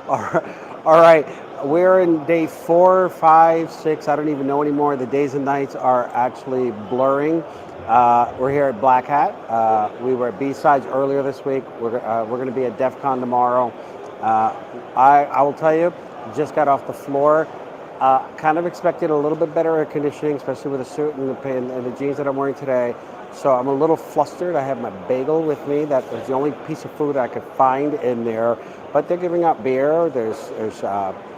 All right. All right. We're in day 4, 5, 6. I don't even know anymore. The days and nights are actually blurring. We're here at Black Hat. We were at B-Sides earlier this week. We're going to be at DEF CON tomorrow. I will tell you, just got off the floor. Kind of expected a little bit better air conditioning, especially with the suit and the jeans that I'm wearing today. So I'm a little flustered. I have my bagel with me. That was the only piece of food I could find in there. But they're giving out beer. There's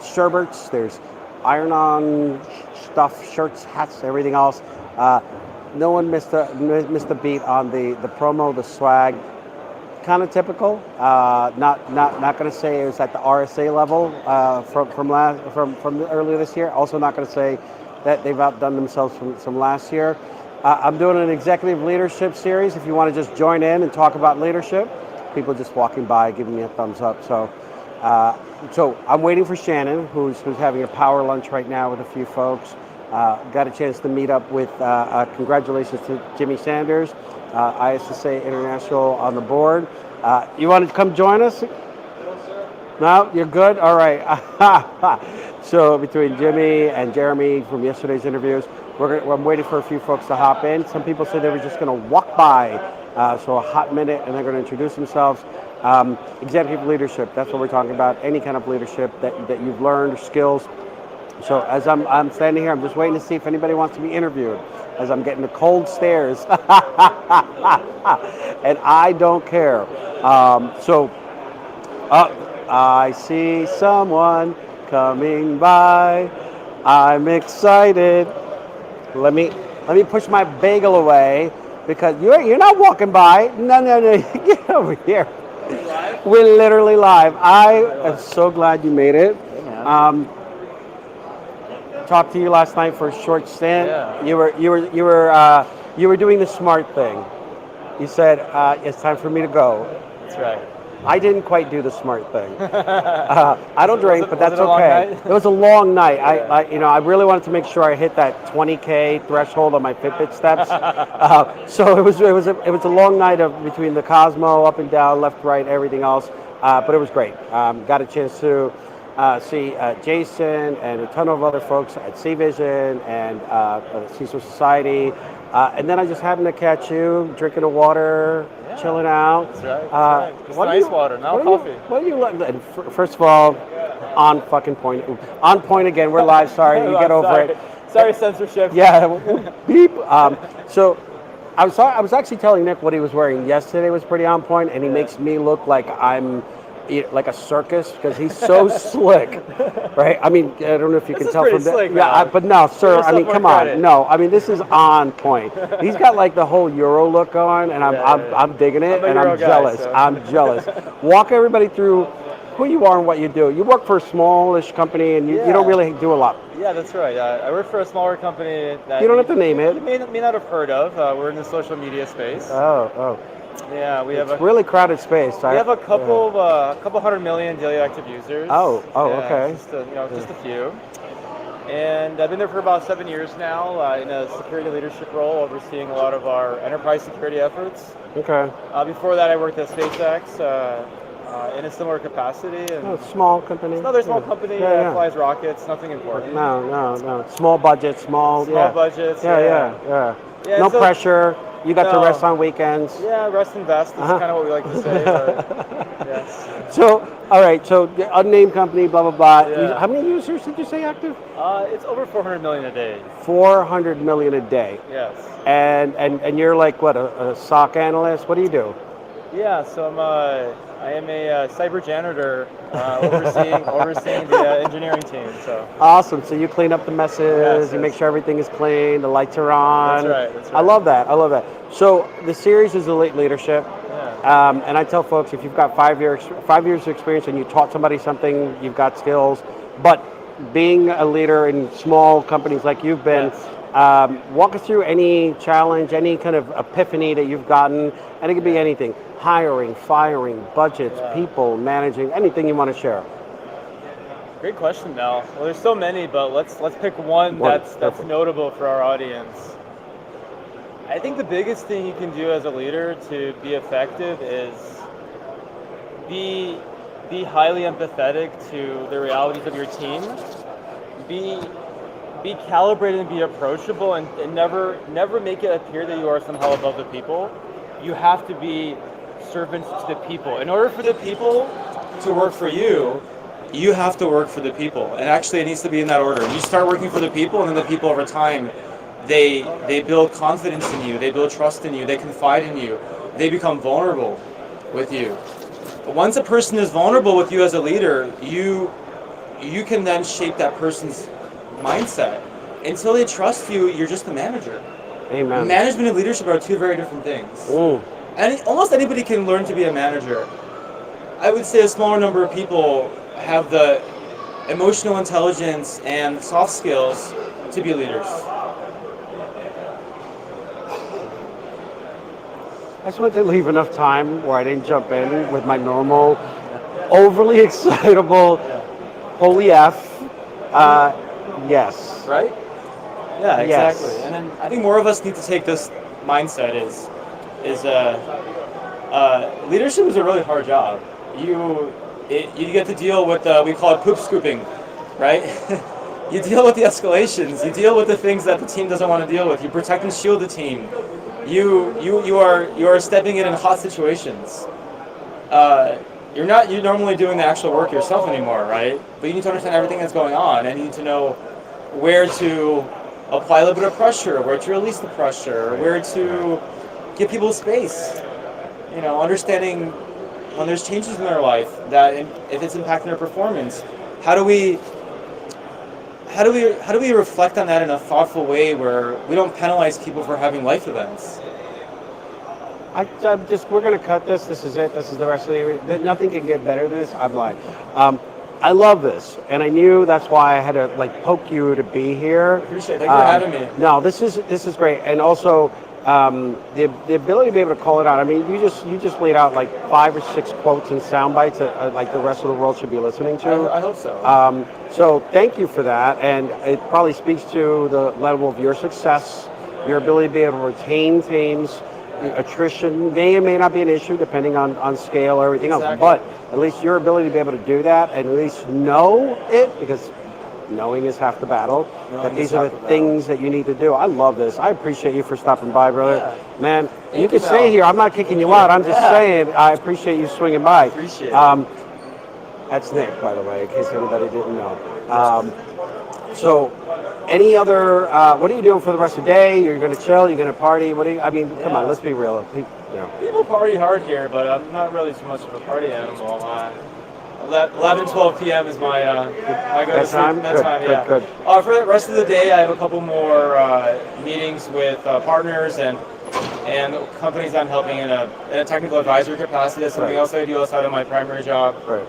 sherbets. There's iron-on stuff, shirts, hats, everything else. No one missed a beat on the promo, the swag. Kind of typical. Not going to say it was at the RSA level from earlier this year. Also not going to say that they've outdone themselves from last year. I'm doing an executive leadership series. If you want to just join in and talk about leadership, people just walking by giving me a thumbs up. So I'm waiting for Shannon, who's having a power lunch right now with a few folks. Got a chance to meet up with, congratulations to Jimmy Sanders, ISSA International on the board. You want to come join us? No, you're good? All right. So between Jimmy and Jeremy from yesterday's interviews, I'm waiting for a few folks to hop in. Some people said they were just going to walk by, so a hot minute, and they're going to introduce themselves. Executive leadership, that's what we're talking about. Any kind of leadership that you've learned, skills. So as I'm standing here, I'm just waiting to see if anybody wants to be interviewed, as I'm getting the cold stares. And I don't care. I see someone coming by. I'm excited. Let me push my bagel away because you're not walking by. No. Get over here. We're literally live. I am so glad you made it. Talked to you last night for a short stint. Yeah. You were doing the smart thing. You said it's time for me to go. That's right. I didn't quite do the smart thing. I don't drink, but that's was it a long okay. night? It was a long night. I really wanted to make sure I hit that 20K threshold on my Fitbit steps. So it was a long night between the Cosmo, up and down, left, right, everything else. But it was great. Got a chance to see Jason and a ton of other folks at C-Vision and CISO Society. And then I just happened to catch you drinking the water, chilling out. That's right. Just nice water, not coffee. What do you like? First of all, on fucking point. On point again. We're live. Sorry, you get over it. Sorry, censorship. Yeah, beep. So I was actually telling Nick what he was wearing yesterday was pretty on point, and he makes me look like I'm like a circus because he's so slick, right? I mean, I don't know if you can tell from that. Slick, yeah, but no, sir. I mean, come on. No, I mean this is on point. He's got like the whole Euro look going, and I'm digging it, and I'm jealous. So. I'm jealous. Walk everybody through who you are and what you do. You work for a smallish company, and you don't really do a lot. Yeah, that's right. I work for a smaller company that you don't have to name it. You may not have heard of. We're in the social media space. Oh. Yeah, we have a really crowded space. We have a couple hundred million daily active users. Okay. Just a few. And I've been there for about 7 years now in a security leadership role, overseeing a lot of our enterprise security efforts. Okay. Before that, I worked at SpaceX in a similar capacity. And small company. It's another small company. Flies rockets. Nothing important. No. Small budget. Small budgets. Yeah. No pressure. You got to rest on weekends. Yeah, rest and vest. That's kind of what we like to say. But, yes. So, all right. So, the unnamed company, blah, blah, blah. Yeah. How many users did you say active? It's over 400 million a day. 400 million a day. Yes. And you're like, what, a SOC analyst? What do you do? Yeah, so I am a cyber janitor overseeing the engineering team. So awesome. So you clean up the messes, you make sure everything is clean, the lights are on. That's right. I love that. So the series is Elite Leadership. Yeah. And I tell folks, if you've got 5 years of experience and you taught somebody something, you've got skills. But being a leader in small companies like you've been, walk us through any challenge, any kind of epiphany that you've gotten, and it could be anything. Hiring, firing, budgets, people, managing, anything you want to share. Great question, Mel. Well, there's so many, but let's pick one that's notable for our audience. I think the biggest thing you can do as a leader to be effective is be be highly empathetic to the realities of your team, be be calibrated and be approachable, and never make it appear that you are somehow above the people. You have to be servants to the people. In order for the people to work for you, you have to work for the people. And actually, it needs to be in that order. You start working for the people, and then the people over time, they build confidence in you, they build trust in you, they confide in you, they become vulnerable with you. But once a person is vulnerable with you as a leader, you can then shape that person's mindset. Until they trust you, you're just a manager. Amen. Management and leadership are two very different things. And almost anybody can learn to be a manager. I would say a smaller number of people have the emotional intelligence and soft skills to be leaders. I just wanted to leave enough time where I didn't jump in with my normal, overly excitable, holy F. Yes. Right? Yeah, exactly. Yes. And then I think more of us need to take this mindset is leadership is a really hard job. You get to deal with we call it poop scooping, right? You deal with the escalations. You deal with the things that the team doesn't want to deal with. You protect and shield the team. You are stepping in hot situations. You're not normally doing the actual work yourself anymore, right? But you need to understand everything that's going on, and you need to know where to apply a little bit of pressure, where to release the pressure, where to give people space. You know, understanding when there's changes in their life that if it's impacting their performance, how do we reflect on that in a thoughtful way where we don't penalize people for having life events? We're going to cut this. This is it. This is the rest of the. Nothing can get better than this. I'm lying. I love this, and I knew that's why I had to poke you to be here. Appreciate it. Thank you for having me. No, this is great, and also the ability to be able to call it out. I mean, you just laid out 5 or 6 quotes and sound bites that the rest of the world should be listening to. I hope so. So thank you for that, and it probably speaks to the level of your success, your ability to be able to retain teams. Attrition may or may not be an issue depending on scale or everything else, but at least your ability to be able to do that and at least know it, because knowing is half the battle, that these are the things that you need to do. I love this. I appreciate you for stopping by, brother. Yeah. Man, you can stay here. I'm not kicking you out. I'm just saying I appreciate you swinging by. Appreciate it. That's Nick, by the way, in case anybody didn't know. So, any other, what are you doing for the rest of the day? You're going to chill? You're going to party? Come on, let's be real. People party hard here, but I'm not really too much of a party animal. 11, 12 p.m. is my go-to time? Good. For the rest of the day, I have a couple more meetings with partners and companies I'm helping in a technical advisory capacity. That's something else I do outside of my primary job. Right.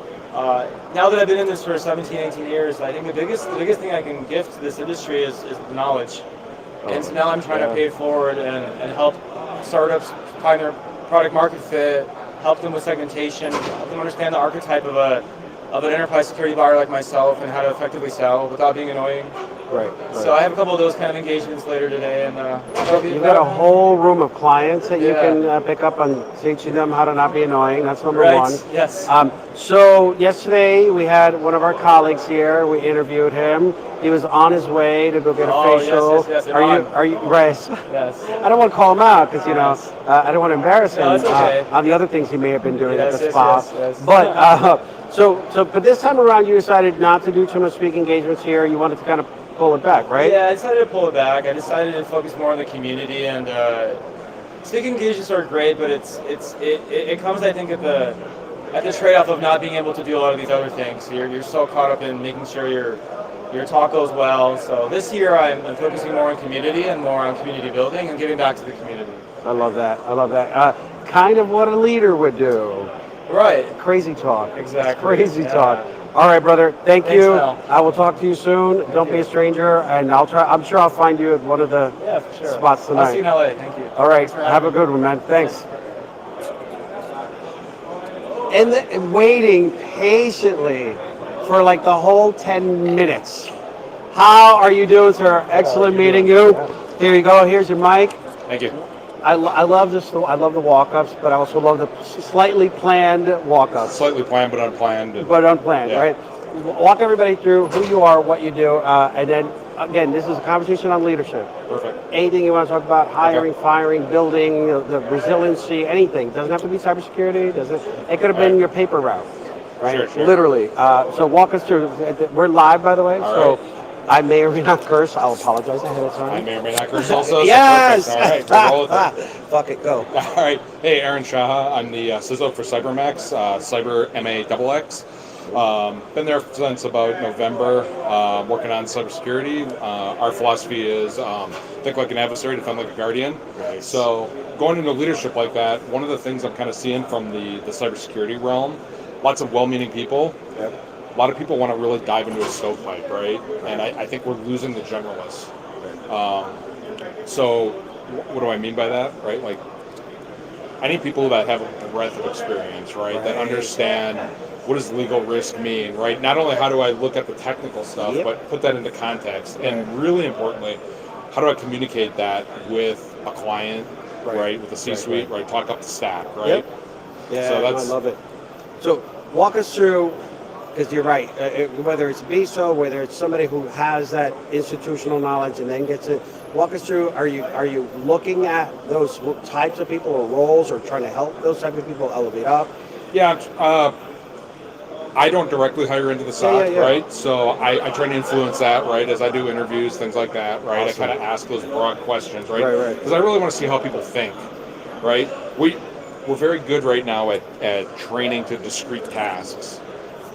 Now that I've been in this for 17, 18 years, I think the biggest thing I can give to this industry is knowledge. And so now I'm trying to pay it forward and help startups find their product market fit, help them with segmentation, help them understand the archetype of an enterprise security buyer like myself and how to effectively sell without being annoying. Right. So I have a couple of those kind of engagements later today, and you've got a whole room of clients that you can pick up on teaching them how to not be annoying. That's number one. Yes. So yesterday we had one of our colleagues here. We interviewed him. He was on his way to go get a facial. Yes. Are you right? Yes. I don't want to call him out because I don't want to embarrass him okay. on the other things he may have been doing at the spa. Yes. But but this time around you decided not to do too much speaking engagements here. You wanted to kind of pull it back, right? Yeah, I decided to pull it back. I decided to focus more on the community, and speaking engagements are great, but it comes, I think, at the trade-off of not being able to do a lot of these other things. So you're so caught up in making sure your talk goes well. So this year I'm focusing more on community and more on community building and giving back to the community. I love that. Kind of what a leader would do. Right. Crazy talk. Exactly. Crazy talk. All right, brother. Thanks, you. Mel. I will talk to you soon. Don't be a stranger, and I'm sure I'll find you at one of the spots tonight. I'll see you in LA. Thank you. All right. Have a good one, man. Thanks. And waiting patiently for the whole 10 minutes. How are you doing, sir? Excellent meeting you. Here you go. Here's your mic. Thank you. I love this. I love the walk-ups, but I also love the slightly planned walk-ups. Slightly planned but unplanned. But unplanned, Yeah. right? Walk everybody through who you are, what you do, and then again, this is a conversation on leadership. Perfect. Anything you want to talk about, hiring, firing, building, the resiliency, anything. Doesn't have to be cybersecurity. Doesn't. It could have been Right. your paper route, right? Sure, sure. Literally. So walk us through. We're live, by the way. All so right. I may or may not curse. I'll apologize ahead of I time. may or may not curse also. So Yes. perfect. All right. We'll roll with it. Fuck it. Go. All right. Hey, Aaron Shaha. I'm the CISO for CyberMax, Cyber MAXX. Been there since about November, working on cybersecurity. Our philosophy is think like an adversary, defend like a guardian. Nice. So going into leadership like that, one of the things I'm kind of seeing from the cybersecurity realm, lots of well-meaning people. Yep. A lot of people want to really dive into a stovepipe, right? And I think we're losing the generalists. So what do I mean by that, right? Like, I need people that have a breadth of experience, right? That understand what does legal risk mean, right? Not only how do I look at the technical stuff, Yep. but put that into context. And really importantly, how do I communicate that with a client, right? With the C-suite, right? Talk up the stack, right? Yep. Yeah, So no, that's- I love it. So walk us through, because you're right, whether it's BISO, whether it's somebody who has that institutional knowledge and then gets it, walk us through, are you looking at those types of people or roles or trying to help those type of people elevate up? Yeah, I don't directly hire into the SOC, yeah. right? So I try to influence that, right? As I do interviews, things like that, right? Awesome. I kind of ask those broad questions, right? Right. Because I really want to see how people think, right? We're very good right now at training to discrete tasks.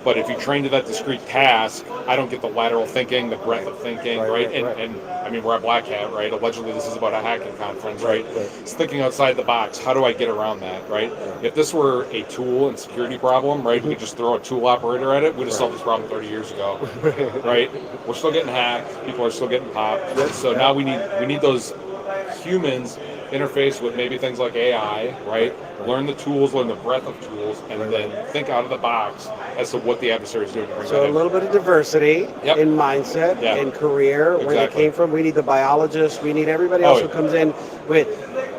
But if you train to that discrete task, I don't get the lateral thinking, the breadth of thinking, right? And I mean, we're at Black Hat, right? Allegedly, this is about a hacking conference, right? It's thinking outside the box. How do I get around that, right? If this were a tool and security problem, right, we could just throw a tool operator at it. We'd have solved this problem 30 years ago, right? We're still getting hacked. People are still getting popped. So now we need those humans interface with maybe things like AI, right? Learn the tools, learn the breadth of tools, and then think out of the box as to what the adversary is doing to bring So that a in. little bit of diversity in mindset, in career, where they Exactly. came from. We need the biologists. We need everybody else who comes in with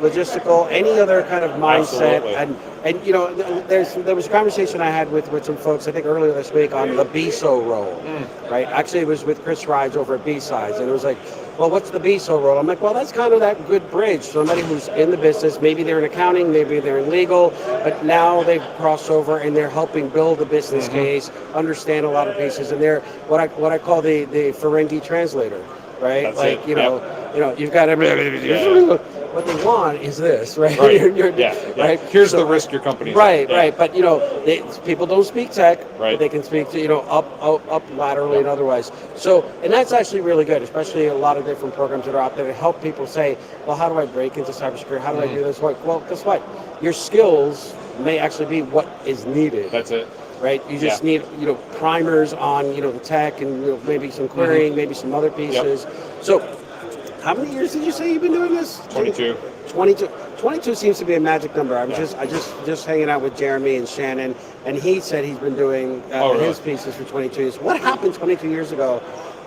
logistical, any other kind of mindset. Absolutely. And you know, there was a conversation I had with some folks, I think earlier this week, on the BISO role, right? Actually, it was with Chris Rides over at B-Sides, and it was like, well, what's the BISO role? I'm like, well, that's kind of that good bridge. Somebody who's in the business, maybe they're in accounting, maybe they're in legal, but now they've crossed over and they're helping build a business case, understand a lot of pieces, and they're what I call the Ferengi translator, right? That's like it. you know, you've got what they want is this, right? Right. Right. Here's the risk your company's Right, at. right. But you know, people don't speak tech. Right. But they can speak to up laterally and otherwise. So, and that's actually really good, especially a lot of different programs that are out there to help people say, well, how do I break into cybersecurity? How do I do this? Well, guess what? Your skills may actually be what is needed. That's it. Right. You just need primers on the tech and maybe some querying, maybe some other pieces. So. How many years did you say you've been doing this? 22. 22 seems to be a magic number. I just hanging out with Jeremy and Shannon, and he said he's been doing his pieces for 22 years. What happened 22 years ago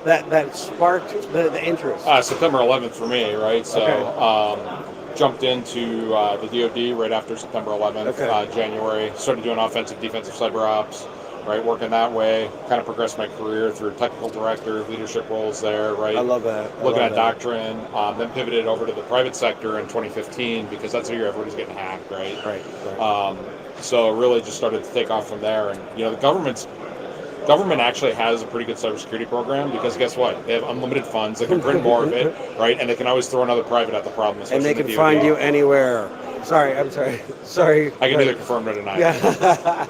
that sparked the interest? September 11th for me, right? So jumped into the DoD right after September 11th, January. Started doing offensive, defensive cyber ops. Right, working that way, kind of progressed my career through technical director, leadership roles there, right? I love that. Looking at doctrine, then pivoted over to the private sector in 2015 because that's where everybody's getting hacked, right? Right. So really just started to take off from there. And, the government actually has a pretty good cybersecurity program because guess what? They have unlimited funds. They can print more of it, right? And they can always throw another private at the problem. And they can the find DoD. you anywhere. I'm sorry. I can neither confirm nor deny. Yeah.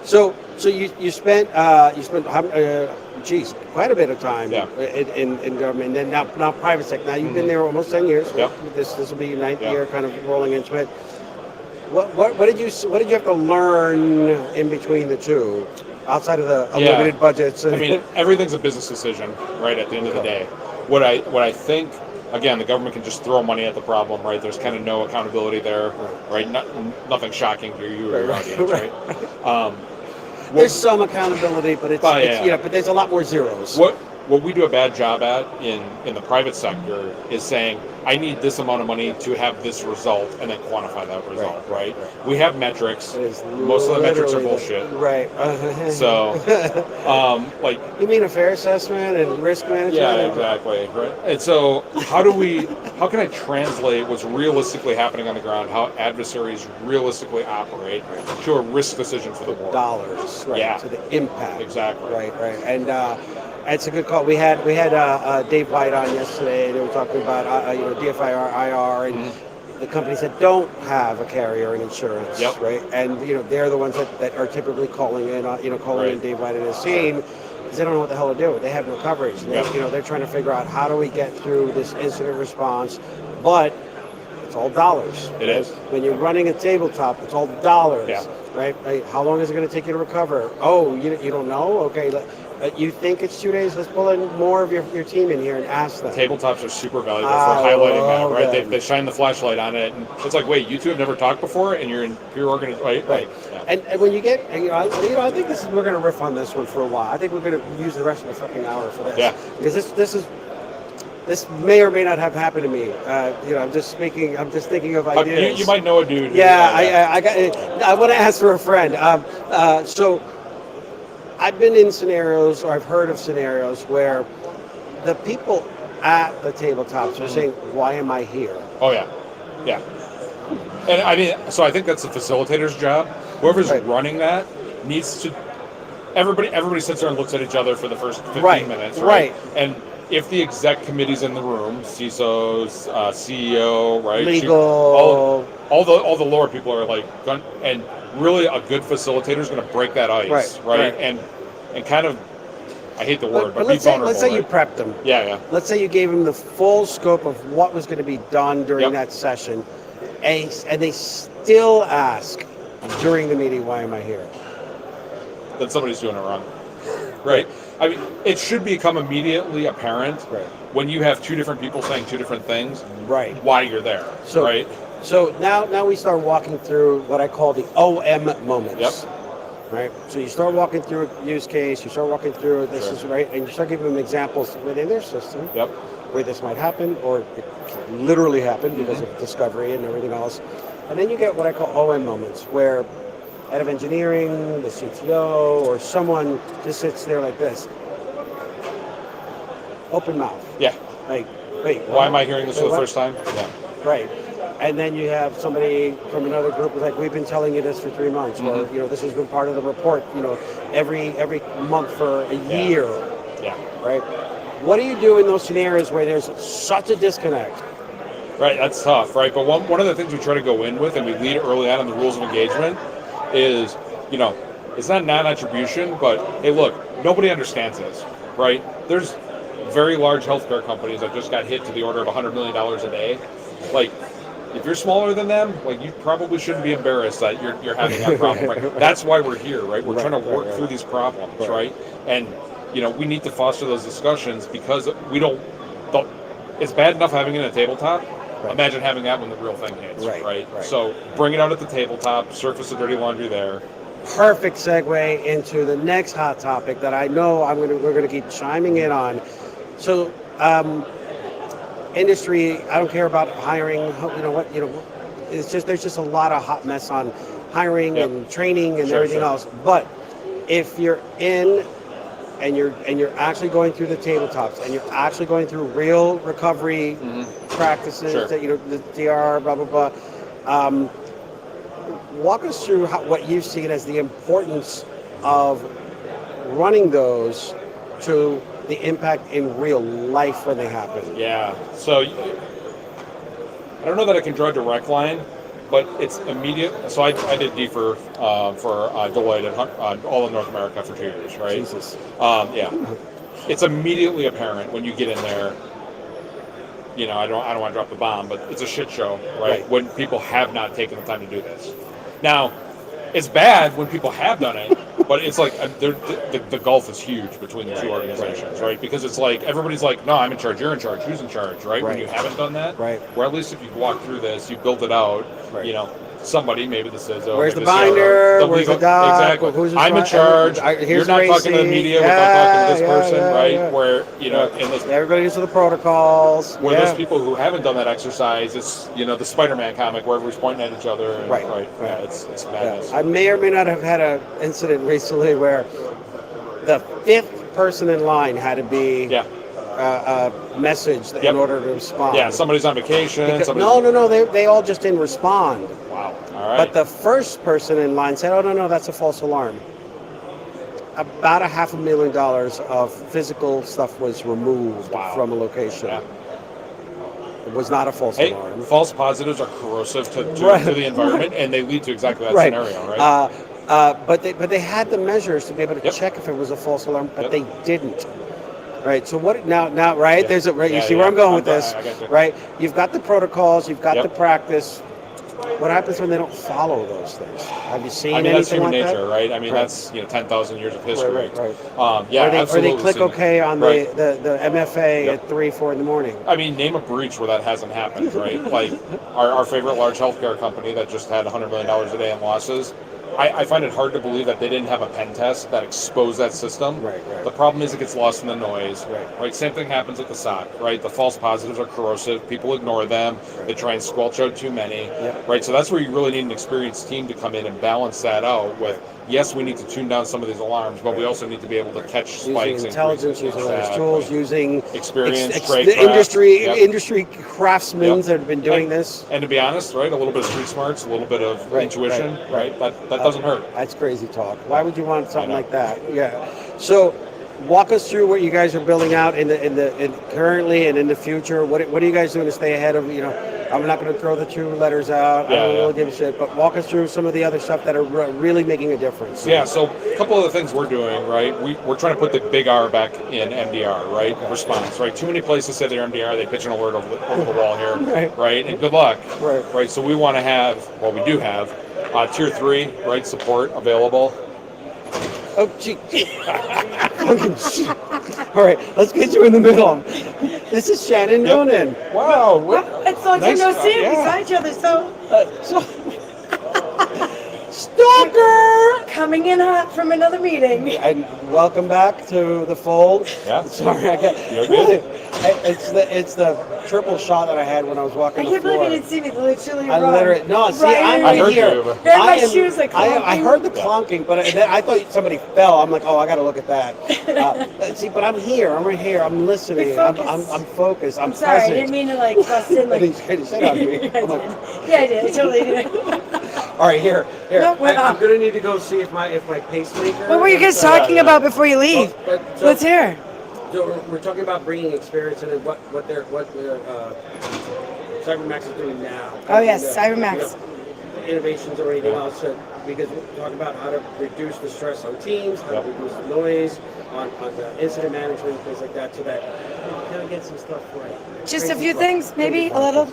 So you spent quite a bit of time in government, and then now private sector. Now you've been there almost 10 years. Yep. This will be your ninth year, kind of rolling into it. What did you have to learn in between the two, outside of the unlimited budgets? I mean, everything's a business decision, right? At the end of the day, what I think. Again, the government can just throw money at the problem, right? There's kind of no accountability there, right? Nothing shocking to you or your audience, right? There's some accountability, but it's but there's a lot more zeros. What we do a bad job at in the private sector is saying, I need this amount of money to have this result, and then quantify that result, right? right. We have metrics. It is Most of the metrics are literally bullshit. Right. So, like, you mean a fair assessment and risk management? yeah, exactly. Right. And so, how can I translate what's realistically happening on the ground, how adversaries realistically operate, to a risk decision for the board? Dollars, right? Yeah. To the impact. Exactly. Right. And it's a good call. We had Dave White on yesterday, and they were talking about DFIR, IR, and the companies that don't have a carrier and insurance, Yep. right? And they're the ones that are typically calling in, calling in Dave White and his team, because they don't know what the hell to do. They have no coverage. And they're trying to figure out, how do we get through this incident response, but it's all dollars. It is. When you're running a tabletop, it's all dollars. Yeah. Right? Like, how long is it going to take you to recover? Oh, you don't know? Okay. You think it's 2 days? Let's pull in more of your team in here and ask them. Tabletops are super valuable for I highlighting love that, right? them. They shine the flashlight on it, and it's like, wait, you two have never talked before, and you're in pure organization, right? Yeah. And when you get, I think we're going to riff on this one for a while. I think we're going to use the rest of the fucking hour for this. Yeah. Because this may or may not have happened to me. I'm just thinking of ideas. You might know a dude. Yeah, I want to ask for a friend. So I've been in scenarios, or I've heard of scenarios where the people at the tabletops are saying, "Why am I here?" Oh yeah, yeah. And I mean, so I think that's the facilitator's job. Whoever's running that needs to. Everybody sits there and looks at each other for the first 15 minutes, right? And if the exec committee's in the room, CISOs, CEO, right, legal, all the lower people are like, and really a good facilitator is going to break that ice, right? And kind of, I hate the word, but be vulnerable. Let's say you prepped them. Yeah. Let's say you gave them the full scope of what was going to be done during that session, and they still ask during the meeting, "Why am I here?" Then somebody's doing it wrong, right? I mean, it should become immediately apparent when you have two different people saying two different things, why you're there, right? So now we start walking through what I call the OM moments. Yep. Right. So you start walking through a use case. You start walking through this is right, and you start giving them examples within their system. Yep. Where this might happen, or it literally happened because of discovery and everything else. And then you get what I call OM moments, where head of engineering, the CTO, or someone just sits there like this, open mouth. Yeah. Like, wait. Why am I hearing this for the first time? Yeah. Right. And then you have somebody from another group who's like, we've been telling you this for 3 months, or this has been part of the report, every month for a year. Yeah. Right. What do you do in those scenarios where there's such a disconnect? Right, that's tough, right? But one of the things we try to go in with, and we lead early on in the rules of engagement, is, it's not non-attribution, but hey, look, nobody understands this, right? There's very large healthcare companies that just got hit to the order of $100 million a day. Like, if you're smaller than them, like, you probably shouldn't be embarrassed that you're having that problem. Right? That's why we're here, right? We're trying to work through these problems, right? And we need to foster those discussions, because it's bad enough having it at a tabletop. Imagine having that when the real thing hits, right? So bring it out at the tabletop, surface the dirty laundry there. Perfect segue into the next hot topic that I know we're going to keep chiming in on. So, industry, I don't care about hiring. It's just there's just a lot of hot mess on hiring and training and everything else. But if you're in and you're actually going through the tabletops and you're actually going through real recovery practices, the DR, blah blah blah. Walk us through what you see as the importance of running those to the impact in real life when they happen. Yeah. So I don't know that I can draw a direct line, but it's immediate. So I did D for Deloitte and all of North America for 2 years, right? Jesus. Yeah. It's immediately apparent when you get in there. I don't want to drop the bomb, but it's a shit show, right? When people have not taken the time to do this. Now, it's bad when people have done it, but it's like the gulf is huge between the two organizations, right? Because it's like everybody's like, no, I'm in charge, you're in charge, who's in charge, right? When you haven't done that, right? Or at least if you walk through this, you build it out, somebody, maybe the CISO, Where's maybe the binder? Where's the doc? Exactly. Who's I'm in charge. You're not talking to the media without talking to this person, right? Where, and those, everybody gets to the protocols. where those people who haven't done that exercise, it's, the Spider-Man comic where everybody's pointing at each other. And, Right. Yeah, it's madness. I may or may not have had an incident recently where the fifth person in line had to be messaged in order to respond. Yeah, somebody's on vacation. Because, no, they all just didn't respond. Wow. All right. But the first person in line said, "Oh no, that's a false alarm." About $500,000 of physical stuff was removed from a location. Yeah. It was not a false alarm. False positives are corrosive to the environment, and they lead to exactly that scenario, right? But they had the measures to be able to check if it was a false alarm, but they didn't. Right. So what now? Right. There's a right. You see where I'm going with this, right? You've got the protocols. You've got the practice. What happens when they don't follow those things? Have you seen anything that's human like nature, that? right? I mean, that's 10,000 years of history. Right. Or they Or they click OK on the MFA at 3, 4 in the morning. I mean, name a breach where that hasn't happened, right? Like our favorite large healthcare company that just had $100 million a day in losses. I find it hard to believe that they didn't have a pen test that exposed that system. Right. The problem is it gets lost in the noise. Right. Same thing happens at the SOC, right? The false positives are corrosive. People ignore them. They try and squelch out too many. Right. So that's where you really need an experienced team to come in and balance that out with, yes, we need to tune down some of these alarms, but we also need to be able to catch spikes. Using intelligence, using those tools, using experience, industry craftsmen that have been doing this. And to be honest, right, a little bit of street smarts, a little bit of intuition, right? That doesn't hurt. That's crazy talk. Why would you want something like that? Yeah. So, walk us through what you guys are building out in currently and in the future. What are you guys doing to stay ahead of? I'm not going to throw the 2 letters out. I don't really give a shit. But walk us through some of the other stuff that are really making a difference. Yeah. So a couple of the things we're doing, right? We're trying to put the big R back in MDR, right? Response, right? Too many places say they're MDR, they pitch an alert over the wall here, right? And good luck, right? So we want to have, we do have tier 3, right? Support available. Oh, gee. All right, let's get you in the middle. This is Shannon Noonan. Wow. It's long time no see beside each other, so Stalker! coming in hot from another meeting. And welcome back to the fold. Yeah. Sorry, You're good. It's the triple shot that I had when I was walking I the can't floor. believe you didn't see me. Literally, I literally I'm I right heard here. you. And my shoes like I heard the clonking, but then I thought somebody fell. I'm like, I got to look at that. See, but I'm here. I'm right here. I'm listening. You're I'm focused. focused. I'm Sorry, I present. didn't mean to bust in I didn't say that on me. Yeah, I did. I totally did. All right, here. No, we're I'm not. gonna need to go see if my pacemaker. What were you guys talking about before you leave? So Let's hear. we're talking about bringing experience and what their CyberMax is doing now. Oh yes, CyberMax. Innovations or anything else, because we're talking about how to reduce the stress on teams, how to reduce the noise on the incident management, things like that, so that we kind of get some stuff right. Just a few things, maybe a little,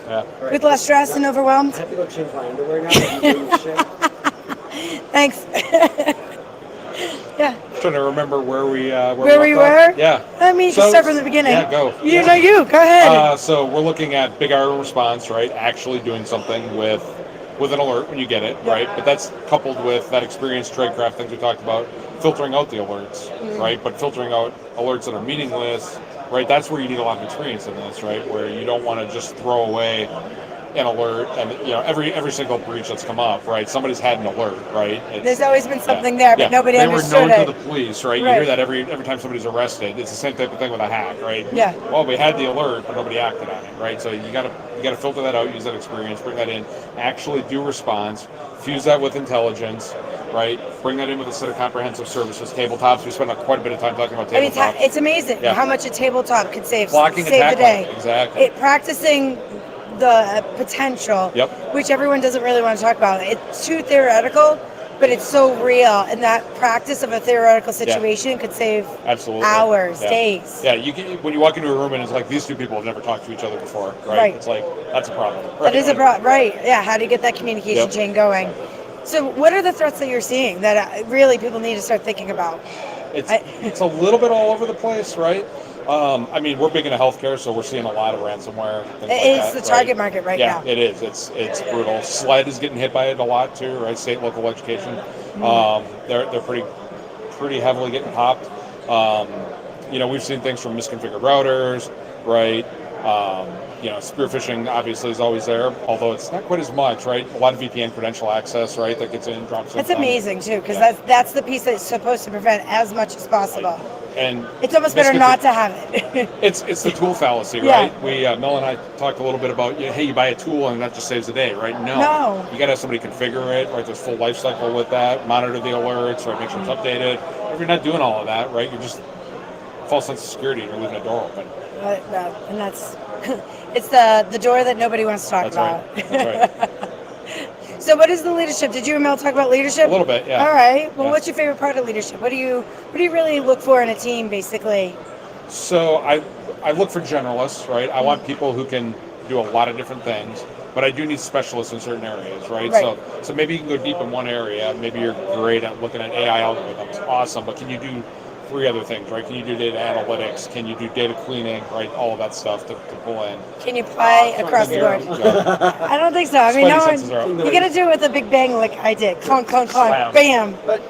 with less stress and I overwhelmed. have to go change my underwear now. That you're doing this shit. Thanks. Yeah. Trying to remember where we were? Yeah. I mean, you can start from the beginning. Yeah, go. You. Go ahead. So we're looking at big R response, right? Actually doing something with an alert when you get it, right? But that's coupled with that experienced tradecraft things we talked about, filtering out the alerts, right? But filtering out alerts that are meaningless, right? That's where you need a lot of experience in this, right? Where you don't want to just throw away an alert, and every single breach that's come up, right? Somebody's had an alert, right? There's always been something there, but nobody understood They were known it. to the police, right? You hear that every time somebody's arrested. It's the same type of thing with a hack, right? Yeah. Well, we had the alert, but nobody acted on it, right? So you gotta filter that out, use that experience, bring that in, actually do response, fuse that with intelligence, right? Bring that in with a set of comprehensive services, tabletops. We spent quite a bit of time talking about I mean, tabletops. it's amazing how much a tabletop could save Blocking and the day. tackling, exactly. Practicing the potential, Yep. which everyone doesn't really want to talk about. It's too theoretical, but it's so real, and that practice of a theoretical situation could save Absolutely. hours, days. Yeah, when you walk into a room and it's like these two people have never talked to each other before, right? Right. It's like that's a problem. Right? That is right. Yeah, how do you get that communication chain going? So what are the threats that you're seeing that really people need to start thinking about? It's a little bit all over the place, right? I mean, we're big into healthcare, so we're seeing a lot of ransomware. Things like It's that, the target right? market right Yeah, now. it is. It's brutal. SLED is getting hit by it a lot too, right? State local education. They're pretty heavily getting popped. We've seen things from misconfigured routers, right? Spear phishing obviously is always there, although it's not quite as much, right? A lot of VPN credential access, right? That gets in, drops in. It's amazing too, because Yeah. that's the piece that's supposed to prevent as much as possible. And It's almost better not to have it. It's the tool fallacy, Yeah. right? We Mel and I talked a little bit about hey, you buy a tool and that just saves the day, right? No. You got to have somebody configure it, right? There's full life cycle with that, monitor the alerts, right? Make sure it's updated. If you're not doing all of that, right, you're just false sense of security and you're leaving a door open. No, and that's it's the door that nobody wants to talk That's about. right. That's right. So what is the leadership? Did you and Mel talk about leadership? A little bit, yeah. All right. Well, Yeah. what's your favorite part of leadership? What do you really look for in a team, basically? So I look for generalists, right? I want people who can do a lot of different things, but I do need specialists in certain areas, right? Right. So maybe you can go deep in one area. Maybe you're great at looking at AI algorithms, awesome, but can you do 3 other things, right? Can you do data analytics? Can you do data cleaning, right? All of that stuff to pull in. Can you play across the board? Yeah. I don't think so. I mean, Spidey no one, senses are up. you got to do it with a big bang like I did. Clunk, clunk, clunk, Slam. bam. But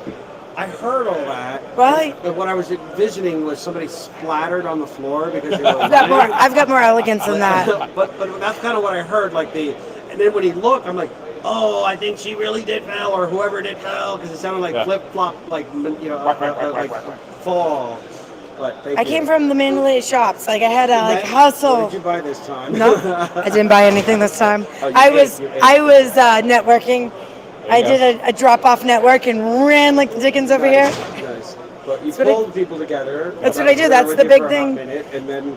I heard all that. Right. But what I was envisioning was somebody splattered on the floor because they were I've got more elegance than that. but that's kind of what I heard. And then when he looked, I'm like, oh, I think she really did foul, or whoever did foul, because it sounded like Yeah. flip flop, like fall. But thank I you. came from the Mandalay shops. Like I had to What hustle. did you buy this time? No, I didn't buy anything this time. Oh, you I ate, was you ate. networking. I go. did a drop off network and ran like the Dickens over here. Nice. But you That's what I- pulled people together. That's what I do. was That's with the you big for a hot thing. minute, and then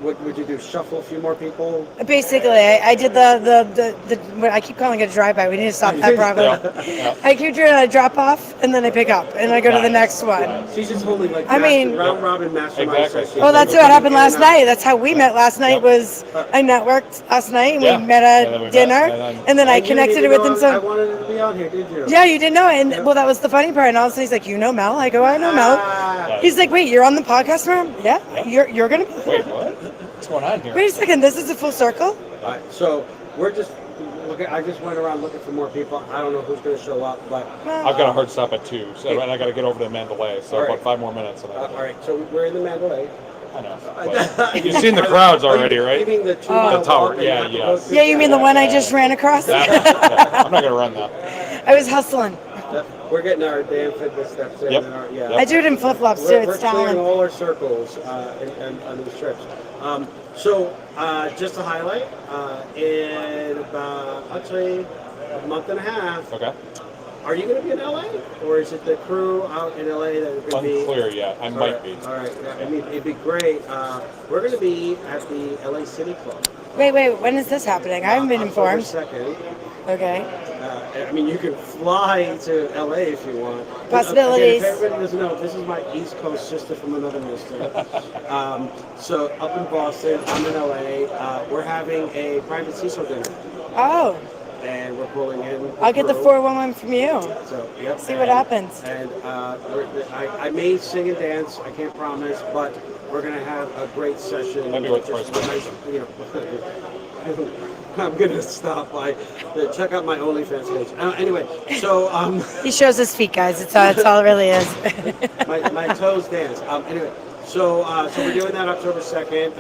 what would you do? Shuffle a few more people? Basically, I did the what I keep calling it a drive by. We need to stop that problem. Yeah. I keep doing a drop off and then I pick up and I go to the next one. She's just holding like I mean- round robin mastermind Exactly. session. Well, that's what happened last night. That's how we met last night. Yep. Was I networked last night and Yeah. we met And then at we met, dinner and then- I And you connected didn't it with know him. I So wanted to be on here, did you? yeah, you didn't know it. And Yeah. well, that was the funny part. And all of a sudden he's like, you know Mel? I go, I know Mel. Ah, He's like, wait, you're on the podcast now? Yeah, you're gonna. Wait, what? What's going on here? Wait a second. This is a full circle. all right, so we're just looking. I just went around looking for more people. I don't know who's going to show up, but I've got a hard stop at 2, so and I got to get over to Mandalay, so All right. about 5 more minutes. And all right. So we're in the Mandalay. I know. But you've seen the crowds already, You right? mean the two Oh. The tower, walk that you yeah, have to yeah. go through? Yeah, you mean the one I just ran across? Yeah, I'm not going to run that. I was hustling. We're getting our damn fitness steps in. Yep. And our, yeah. Yep. I do it in flip flops too. We're It's clearing talent. all our circles on these trips. So just to highlight, in about actually a month and a half, Okay. are you going to be in LA, or is it the crew out in LA that are going to be? Unclear yet. I might be. All right. Yeah, I mean, it'd be great. We're going to be at the LA City Club. Wait, when is this happening? I haven't been October informed. 2nd. Okay. I mean, you can fly to LA if you want. Possibilities. Again, if everybody doesn't know, this is my East Coast sister from another mister. So up in Boston, I'm in LA. We're having a private CISO dinner, Oh, and we're pulling in. I'll get the crew. 411 from you. So, yep. See what happens. And I may sing and dance. I can't promise, but we're gonna have a great session. That'd be worth Just the nice, you know. I'm gonna stop by to check out my OnlyFans page. Anyway, so He shows his feet, guys. It's all it really is. my toes dance. Anyway, so we're doing that October 2nd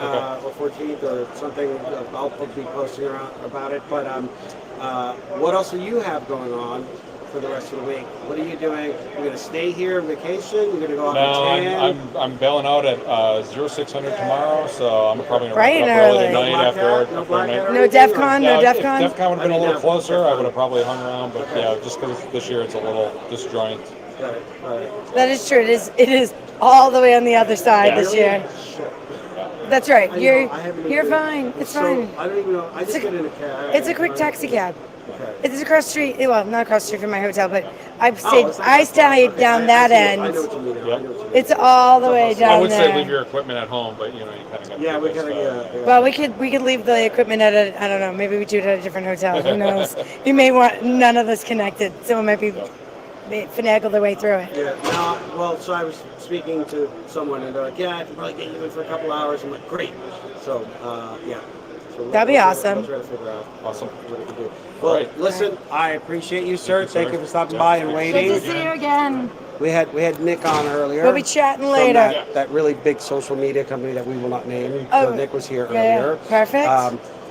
or 14th or something. I'll be posting around about it. But what else do you have going on for the rest of the week? What are you doing? You're gonna stay here on vacation? You're gonna go out No, and tan? I'm bailing out at 0600 tomorrow, so I'm probably gonna Bright wrap and it up early early. tonight after our No blackout or No anything, DEF or- CON? Yeah, No DEF if CON? DEF CON would have been a little no, closer, DEF I CON. would have probably hung around, but yeah, just because this year it's a little disjoint. Right. That is true. It is all the way on the other side Yeah. this year. Shit. That's right. I know, You're I haven't you're even- fine. It's so, fine. I don't even know. I just It's a- get in a cab. It's a quick taxi cab. Okay. It's across the street. Well, not across the street from my hotel, but Oh, it's like I that. stayed Okay, down I that see it. end. I know what you mean. now. I know what you mean. It's all the way I down would there. say leave your equipment at home, but you know you kind of got. Yeah, we gotta gotta. Yeah. Well, we could leave the equipment at I don't know, maybe we do it at a different hotel. Who knows? You may want none of us connected. Someone might be finagle their way through it. Yeah. No, well, so I was speaking to someone, and they're like, "Yeah, I can probably get you in for a couple hours." I'm like, "Great." So, yeah. So That'd be awesome. We'll try to figure out Awesome. what we can do. Well, Right. listen, I appreciate you, sir. Thank you, Thank sir. you for stopping Yeah. by and Good to waiting. see you again. We had Nick on earlier. We'll be chatting from later. That really big social media company that we will not name. Oh, So Nick was here yeah, earlier. perfect.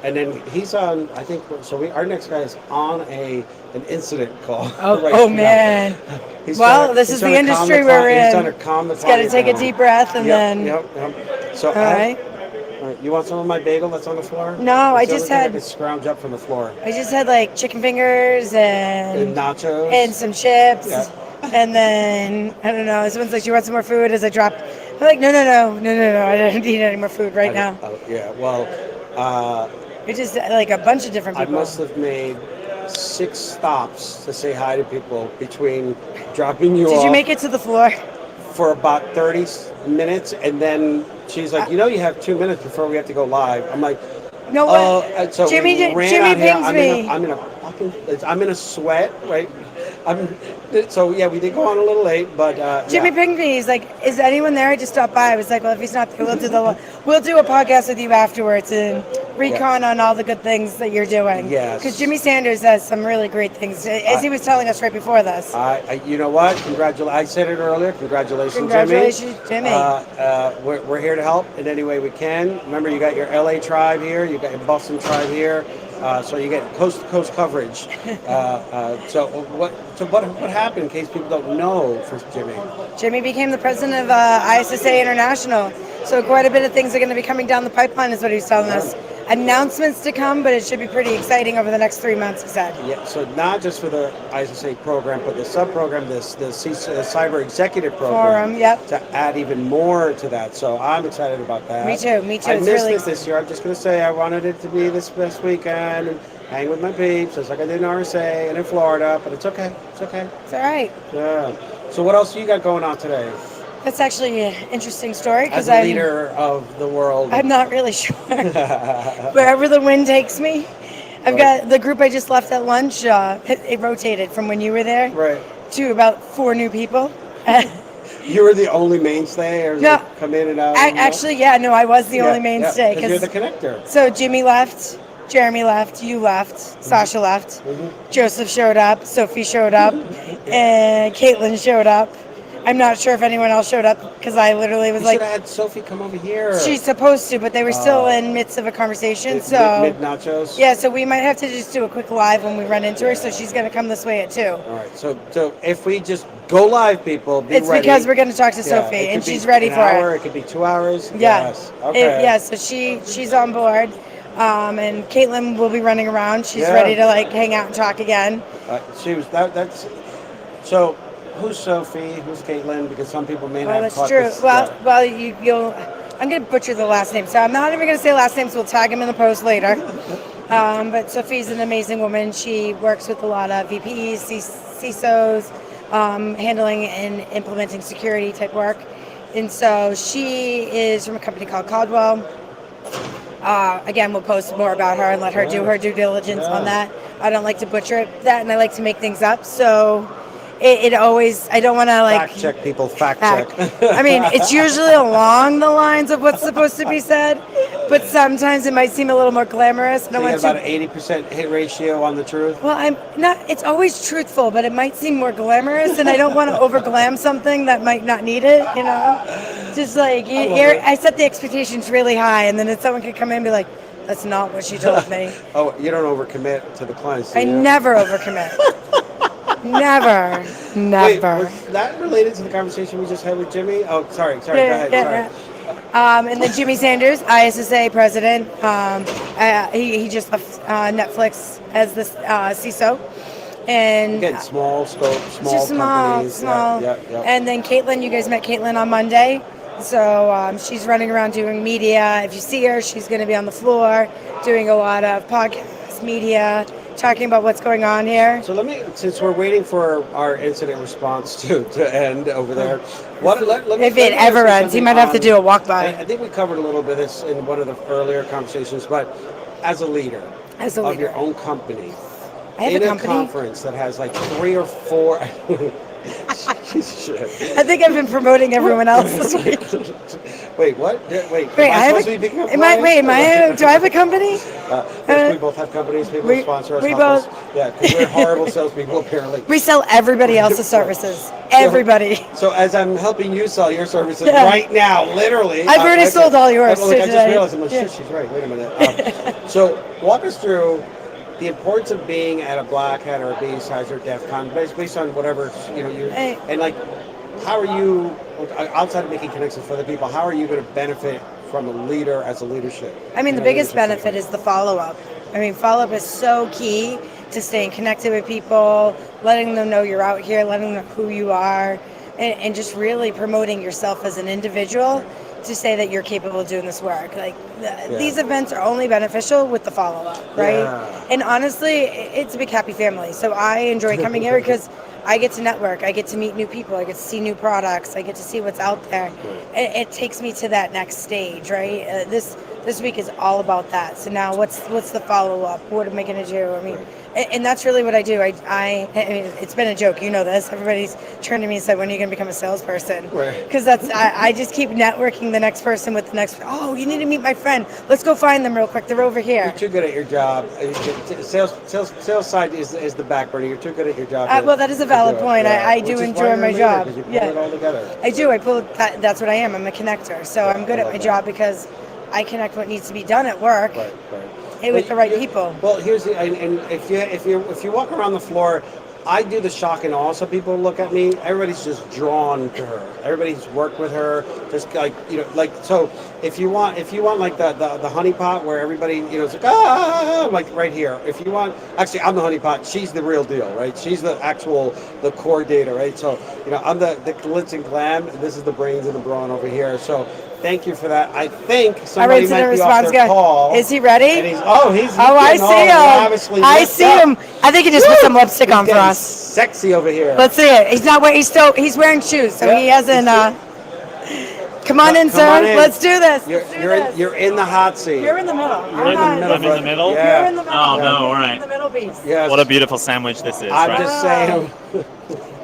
And then he's on. I think so. Our next guy is on an incident call. Oh, right oh now. man. He's Well, trying- this he's is trying the to calm industry the we're He's in. trying to calm the Just got to client take a down. deep breath and then. Yep. So, All right. all right, you want some of my bagel that's on the floor? No, I It's the just only thing had- I can scrounge up from the floor. I just had like chicken fingers And and nachos. some chips. Yeah. And then, I don't know, someone's like, "You want some more food?" As I drop, I'm like, no, I don't need any more food right now. Yeah. Well, It's just like a bunch of different I people. must have made 6 stops to say hi to people between dropping you Did off you make it to the floor? for about 30 minutes, and then she's like, you have 2 minutes before we have to go live. I'm like, No, oh, what? so Jimmy we did- ran Jimmy out here. pings me. I'm in a sweat, right? So yeah, we did go on a little late, but Jimmy yeah. pinged me. He's like, "Is anyone there?" I just stopped by. I was like, "Well, if he's not there, we'll do a podcast with you afterwards and recon on all the good things that you're doing." Yes. Because Jimmy Sanders has some really great things, as he was telling us right before this. You know what? I said it earlier. Congratulations, Congratulations, Jimmy. We're here to help in any way we can. Remember, you got your LA tribe here. You got your Boston tribe here. So you get coast-to-coast coverage. So what happened? In case people don't know, for Jimmy. Jimmy became the president of ISSA International. So quite a bit of things are going to be coming down the pipeline, is what he was telling us. Announcements to come, but it should be pretty exciting over the next 3 months, he said. Yeah. So not just for the ISSA program, but the sub-program, the Cyber Executive Program. Forum, yep. To add even more to that. So I'm excited about that. Me too. I It's missed really it this year. I'm just going to say I wanted it to be this weekend and hang with my peeps, just like I did in RSA and in Florida, but it's okay. It's okay. It's all right. Yeah. So what else you got going on today? That's actually an interesting story As because a leader of the world. I'm not really sure. Wherever the wind takes me. I've got the group I just left at lunch. It rotated from when you were there Right. to about 4 new people. You were the only mainstay, or No. come in and out? Actually, yeah, no, I was the Yeah, only mainstay. Yeah, 'cause you're the connector. So Jimmy left, Jeremy left, you left, Sasha left, Joseph showed up, Sophie showed up, and Caitlin showed up. I'm not sure if anyone else showed up because I literally was You like, should have had Sophie come over here. she's supposed to, but they were still in midst of a conversation. So Mid nachos. yeah, so we might have to just do a quick live when we run into her. So she's gonna come this way at 2. All right. So if we just go live, people, be It's ready. because we're gonna talk to Yeah, Sophie it and could be she's ready an for hour, it. It could be 2 hours. Yeah. Yes. Okay. Yeah, so she's on board. And Caitlin will be running around. She's Yeah. ready to like hang out and talk again. She was that's. So who's Sophie? Who's Caitlin? Because some people may not Oh, have that's caught true. this. Well, you'll. I'm gonna butcher the last name, so I'm not even gonna say last names. We'll tag him in the post later. But Sophie's an amazing woman. She works with a lot of VPs, CISOs, handling and implementing security type work. And so she is from a company called Caldwell. Again, we'll post more about her and let her do her due diligence on that. I don't like to butcher that, and I like to make things up. So it always, I don't want to like Fact check, people. Fact check. I mean, it's usually along the lines of what's supposed to be said, but sometimes it might seem a little more glamorous. And I So you want got about to. an 80% hit ratio on the truth. Well, I'm not. It's always truthful, but it might seem more glamorous, and I don't want to over glam something that might not need it. You know, just like I set the expectations really high, and then someone could come in and be like, "That's not what she told me." Oh, you don't overcommit to the clients. do I you? never overcommit. Never. Wait, was that related to the conversation we just had with Jimmy? Oh, sorry. Go ahead. Sorry. And then Jimmy Sanders, ISSA president. He just left Netflix as the CISO. And Again, small scope, small just companies. small. Yeah. And then Caitlin, you guys met Caitlin on Monday. So she's running around doing media. If you see her, she's going to be on the floor doing a lot of podcasts, media, talking about what's going on here. So since we're waiting for our incident response to end over there, If it ever ends, he might have to do a walk by. I think we covered a little bit of this in one of the earlier conversations, but as a leader As a of leader. your own company, I have in a a company. conference that has like 3 or 4. Shit. I think I've been promoting everyone else this week. Wait, what? Wait, Wait, am I I have supposed to be picking up am I, wait, clients? do I have a company? Yes, we both have companies. People we- sponsor us. we help both- us. Yeah, because we're horrible salespeople, apparently. We sell everybody else's services. Everybody. So as I'm helping you sell your services Yeah. right now, literally. I've already sold all yours Look, I just today. realized, I'm like, Yeah. shit, she's right. Wait a minute. So walk us through the importance of being at a Black Hat or a B-Sides or DEF CON, based on whatever, you, Hey. and like, how are you, outside of making connections for other people, how are you going to benefit from a leader as a leadership? I mean, the In a biggest leadership benefit situation? is the follow-up. I mean, follow-up is so key to staying connected with people, letting them know you're out here, letting them know who you are, and just really promoting yourself as an individual to say that you're capable of doing this work. Like, these events are only beneficial with the follow-up, right? Yeah. And honestly, it's a big happy family. So I enjoy coming here because I get to network, I get to meet new people, I get to see new products, I get to see what's out there. It takes me to that next stage, right? This week is all about that. So now, what's the follow up? What am I going to do? I mean, and that's really what I do. I mean, it's been a joke, you know this. Everybody's turned to me and said, "When are you going to become a salesperson?" Right. Because I just keep networking the next person with the next. Oh, you need to meet my friend. Let's go find them real quick. They're over here. You're too good at your job. Sales side is the back burner. You're too good at your job. Well, that is a valid to do it. point. Yeah. I do Which is enjoy why you're my a leader, job. 'cause you pull Yeah. it all together. I do. I pull. That's what I am. I'm a connector. So I'm good I at love my that. job because I connect what needs to be done at work Right. and with the right people. Well, here's the and if you walk around the floor, I do the shock and awe. So people look at me. Everybody's just drawn to her. Everybody's worked with her. Just like so. If you want like the honey pot where everybody it's like like right here. If you want, actually, I'm the honey pot. She's the real deal, right? She's the core data, right? So I'm the glitz and glam. This is the brains and the brawn over here. So. Thank you for that. I think Our somebody incident might be off response their guy. call. Is he ready? And he's Oh, I getting all see lavishly him. I lipped see up. him. I think he just put some lipstick He's on for getting us. Sexy over here. Let's see it. He's not wearing. He's wearing shoes, so Yeah, he hasn't. Come on in, Come sir. on in. Let's do this. You're in the hot seat. You're in the middle. You're in the middle. I'm in the middle? Yeah. You're in the middle. Oh, no, all You're right. in the middle piece. Yes. What a beautiful sandwich this is, I'm right? just saying.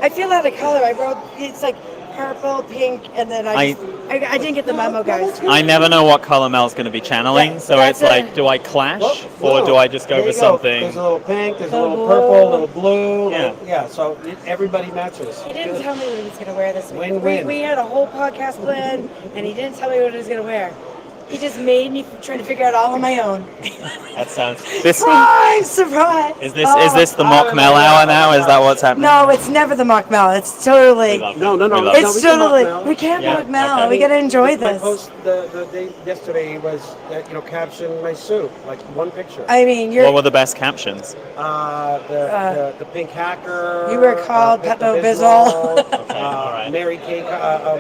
I feel out of color. I wrote. It's like purple, pink, and then I didn't get the memo, guys. I never know what color Mel's going to be channeling, Yeah, so that's it's like, it. do I clash Whoa. or do I just go There with you go. something? There's a little pink. There's a Little little purple. blue. A little blue. Yeah. Yeah. So everybody matches. He didn't tell me what he was going to wear this week. Win-win. We had a whole podcast plan, and he didn't tell me what he was going to wear. He just made me try to figure out all on my own. That sounds. This Surprise! Surprise! is this the mock Mel hour now? Is that what's happening? No, it's never the mock Mel. It's totally. We love it. No. We love It's it. It's we can mock totally. Mel. We can't Yeah, mock Mel. okay. We gotta enjoy My this. post the day yesterday was caption my suit, like one picture. I mean, What were the best captions? The pink hacker. You were called Pepto-Bismol. alright. Mary Kay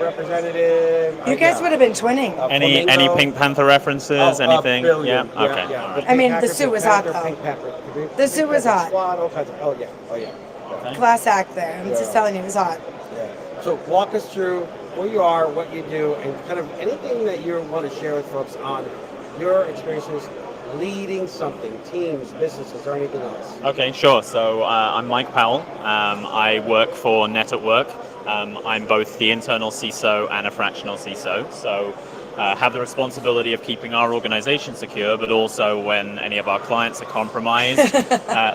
representative. You guys would have been twinning. Any Flamingo. Pink Panther references? Anything? Billion. Yeah. Okay. Yeah. All right. I mean, Pink the Hacker, suit Pink was hot, Panther, though. Pink Pepper. The suit was Pepper hot. Squad, all kinds of, oh yeah. Class act there. I'm just Yeah. telling you, it was hot. Yeah. So walk us through where you are, what you do, and kind of anything that you want to share with folks on your experiences leading something, teams, businesses, or anything else. Okay, sure. So I'm Mike Powell. I work for Net at Work. I'm both the internal CISO and a fractional CISO. So have the responsibility of keeping our organization secure, but also when any of our clients are compromised,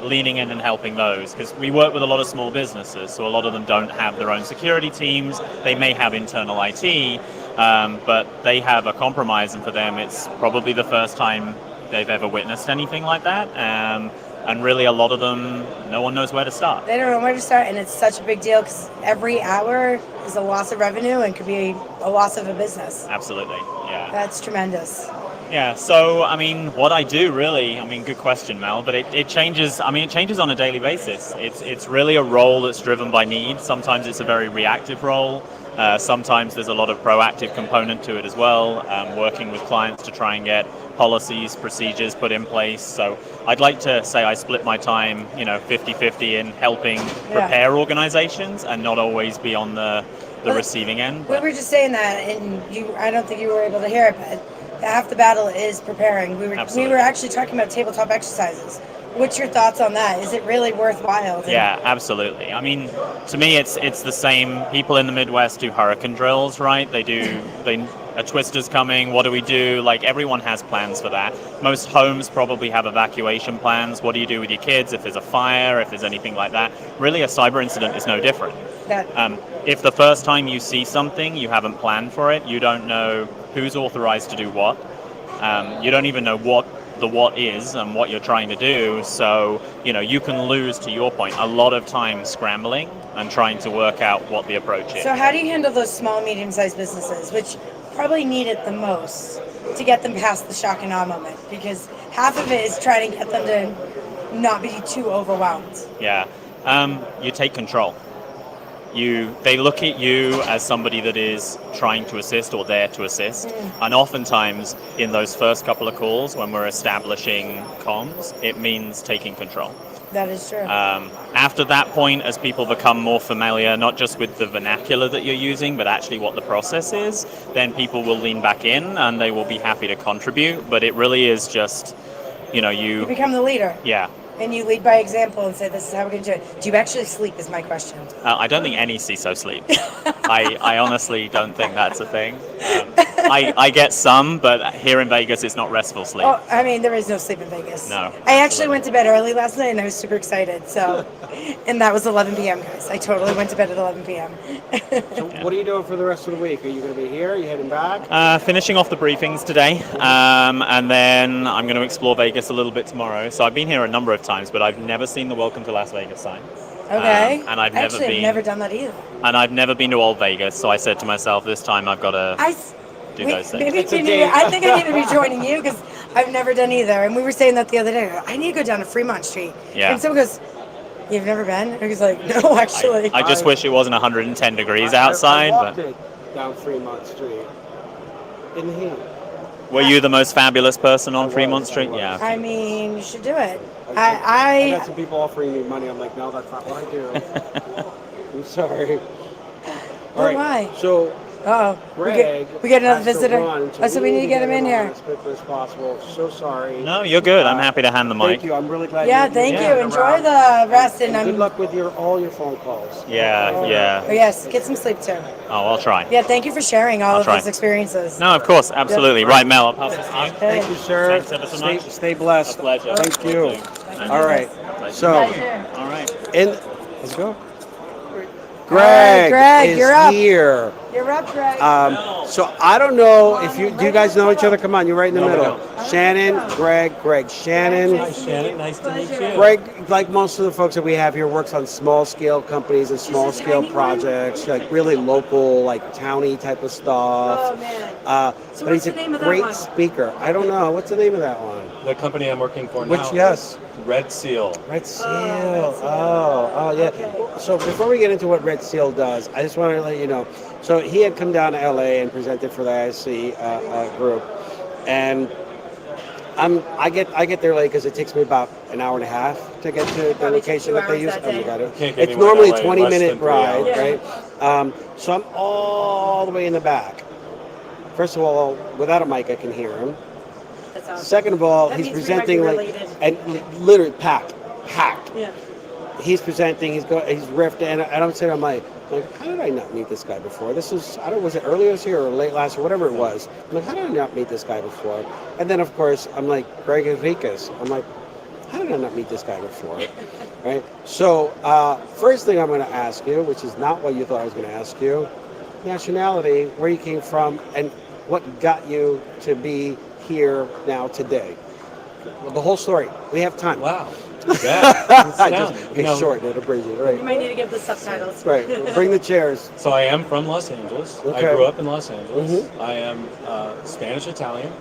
leaning in and helping those. Because we work with a lot of small businesses, so a lot of them don't have their own security teams. They may have internal IT, but they have a compromise, and for them it's probably the first time they've ever witnessed anything like that. And really, a lot of them, no one knows where to start. They don't know where to start, and it's such a big deal because every hour is a loss of revenue and could be a loss of a business. Absolutely, yeah. That's tremendous. Yeah, so, I mean, what I do really, I mean, good question, Mel, but it changes, I mean, it changes on a daily basis. It's really a role that's driven by need. Sometimes it's a very reactive role. Sometimes there's a lot of proactive component to it as well, working with clients to try and get policies, procedures put in place. So I'd like to say I split my time, 50-50 in helping prepare organizations and not always be on the receiving end. We were just saying that, and I don't think you were able to hear it, but half the battle is preparing. We were Absolutely. actually talking about tabletop exercises. what's your thoughts on that? Is it really worthwhile? Yeah, absolutely. I mean, to me, it's the same. People in the Midwest do hurricane drills, right? A twister's coming. What do we do? Like everyone has plans for that. Most homes probably have evacuation plans. What do you do with your kids if there's a fire? If there's anything like that? Really, a cyber incident is no different. That If the first time you see something, you haven't planned for it, you don't know who's authorized to do what. You don't even know what the what is and what you're trying to do. So, you can lose, to your point, a lot of time scrambling and trying to work out what the approach is. So how do you handle those small, medium-sized businesses, which probably need it the most to get them past the shock and awe moment? Because half of it is trying to get them to not be too overwhelmed. Yeah. You take control. They look at you as somebody that is trying to assist or there to assist. And oftentimes in those first couple of calls when we're establishing comms, it means taking control. That is true. After that point, as people become more familiar, not just with the vernacular that you're using, but actually what the process is, then people will lean back in and they will be happy to contribute. But it really is just, You become the leader. Yeah. And you lead by example and say, this is how we're going to do it. Do you actually sleep is my question. I don't think any CISO sleeps. I honestly don't think that's a thing. I get some, but here in Vegas, it's not restful sleep. Oh, I mean, there is no sleep in Vegas. No, I actually went to bed early last night and I was super excited. So, and that was 11 p.m., guys. I totally went to bed at 11 p.m. So what are you doing for the rest of the week? Are you going to be here? Are you heading back? Finishing off the briefings today, and then I'm going to explore Vegas a little bit tomorrow. So I've been here a number of times, but I've never seen the Welcome to Las Vegas sign. Okay. And I've never Actually, been. I've never done that either. And I've never been to Old Vegas, so I said to myself, this time I've got to do those things. Maybe I think I need to be joining you because I've never done either. And we were saying that the other day. I need to go down to Fremont Street. Yeah. And someone goes, "You've never been?" And he's like, "No, actually." I just wish it wasn't 110 degrees outside. I walked But it down Fremont Street in the heat. were you the most fabulous person on I Fremont was, I Street? was. Yeah. I mean, you should do it. I got I some people offering me money. I'm like, no, that's not what I do. I'm sorry. All right. why? So Greg, Greg, we get another has to visitor. run, So we need to get him in on here. as quickly as possible. So sorry. No, you're good. I'm happy to hand the mic. Thank you. I'm really glad. Yeah, you thank came you. around. Enjoy the rest, and Good luck with all your phone calls. Yeah, Oh, yeah. yes, get some sleep too. Oh, I'll try. Yeah, thank you for sharing all I'll of try. those experiences. No, of course, absolutely. Right, Mel, I'll pass this to you. Thank you, sir. Thanks ever so much. Stay blessed. A pleasure. Thank you. Thank All right. So, Pleasure. All right. let's go. Greg, Greg, is you're up. here. You're up, Greg. So I don't know if do you guys know each other? Come on, you're right in the middle. Shannon, Greg, Shannon. Hi, Shannon. Nice to meet you. Greg, like most of the folks that we have here, works on small scale companies and small scale projects, like really local, like towny type of stuff. Oh, man. So But what's he's the a name of that great one? speaker. I don't know. What's the name of that one? The company I'm working for Which, now. yes. Red Seal. Red Seal. Red Seal. Oh, yeah. Okay. So before we get into what Red Seal does, I just want to let you know. So he had come down to LA and presented for the ISC group, and I get there late because it takes me about an hour and a half to get to the Probably took location 2 that they hours use. that Oh my day. God, Can't get it's anywhere in normally LA a in 20-minute less than 3 ride, hours. right? So I'm all the way in the back. First of all, without a mic, I can hear him. That's awesome. Second of all, That he's means we might be presenting like related. and literally packed. Yeah. He's presenting. He's riffed, and I'm sitting. I'm like, how did I not meet this guy before? This was was it earlier this year or late last year, whatever it was. I'm like, how did I not meet this guy before? And then of course I'm like, Greg Enriquez. I'm like, how did I not meet this guy before? Right. So first thing I'm going to ask you, which is not what you thought I was going to ask you, nationality, where you came from, and what got you to be here now today. Well, the whole story. We have time. Wow. Yeah. I just get short and abbreviate, You right? might need to give the subtitles. Right. Bring the chairs. So I am from Los Angeles. Okay. I grew up in Los Angeles. Mhm. I am Spanish Italian.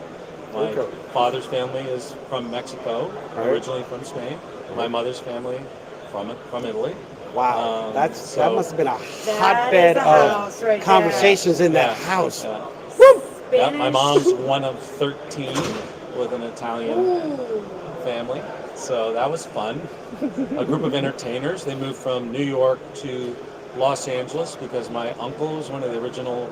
My Okay. father's family is from Mexico, Right. originally from Spain. My mother's family from Italy. Wow, that so- must have been a That hotbed is the house of right there. conversations in that Yeah, house. yeah. Woo! Yeah, my Spanish. mom's one of 13 with an Italian Ooh. family, so that was fun. A group of entertainers. They moved from New York to Los Angeles because my uncle was one of the original